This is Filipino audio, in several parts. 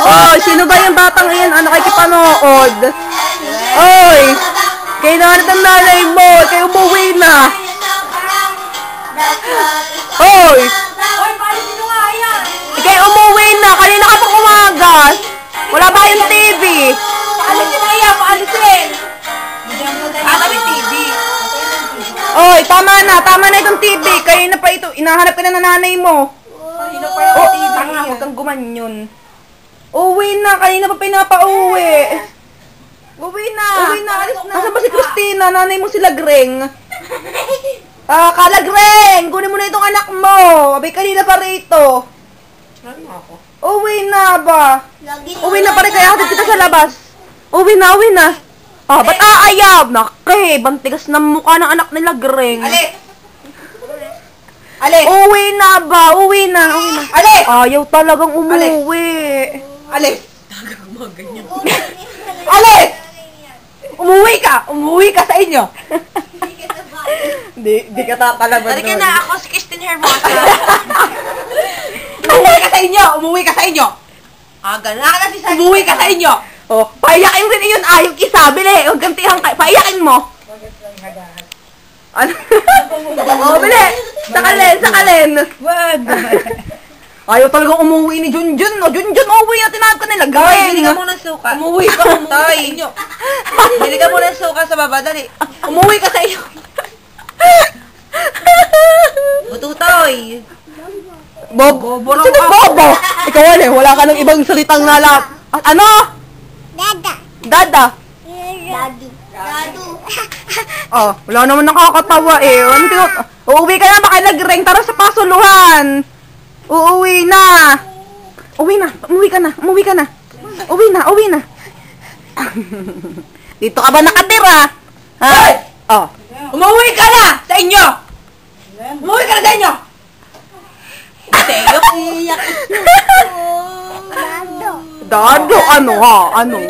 Oh, sino ba yung batang iyan? Ano nakikipanood? Oy! Kayo nahanap ng nanay mo! Kayo umuwi na! Oy! Kayo umuwi na! Kanina ka pang umagas! Wala ba yung TV? Paalisin na yan! Paalisin! Alam yung TV. Oy, tama na itong TV. Kayo na pa ito. Inahanap ka na ng nanay mo. Kanina pa yung TV. Tanga, huwag kang gumanyon. Uwi na, kanina pa pinapauwi. Uwi na! Alis na. Nasaan ba si Christina? Nanay mo sila Greng. Kalagreng! Kunin mo na itong anak mo. Abay, kanina pa rito. Ano ako? Uwi na ba? Uwi na pa rin, kaya hatid kita sa labas. Uwi na. Ba't aayaw? Nake, bantigas ng mukha ng anak nila Greng. Ale! Uwi na ba? Uwi na. Ale! Ayaw talagang umuwi. Ale! Ale! Umuwi ka sa inyo. Di ka tatalaban. Dari ka na ako si Christine Hermosa. Umuwi ka sa inyo. Gana ka na si Sally. Umuwi ka sa inyo. Oh, paiyakin rin iyon. Ayaw isa, bili. Huwag gantihan ka. Paiyakin mo. Ano? Oh, bili. Sakalin. Wag! Ayaw talagang umuwi ni Junjun. No? Junjun, uwi na. Tinawag ka nila. Bili ka muna ng suka. Umuwi ka. Toy! Bili ka muna ng suka sa baba. Dali. Umuwi ka sa iyo. Bututoy! Bobo. Sino bobo? Ikaw wala ka ng ibang salitang nalap. Ano? Dada. Oh, wala naman nakakatawa eh. Uuwi ka na, baka nagreng. Tara sa pasuluhan. Uuwi na. Umuwi ka na. Dito ka ba nakatira? Ha? Oh. Umuwi ka na sa inyo! Umuwi ka na sa inyo! Teo? Dado, ano ha? Ano?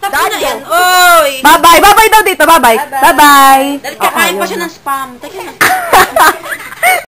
Tapos na yan. Oy! Bye-bye daw dito. Bye-bye. Dali, kakain pa siya ng spam. Teka na.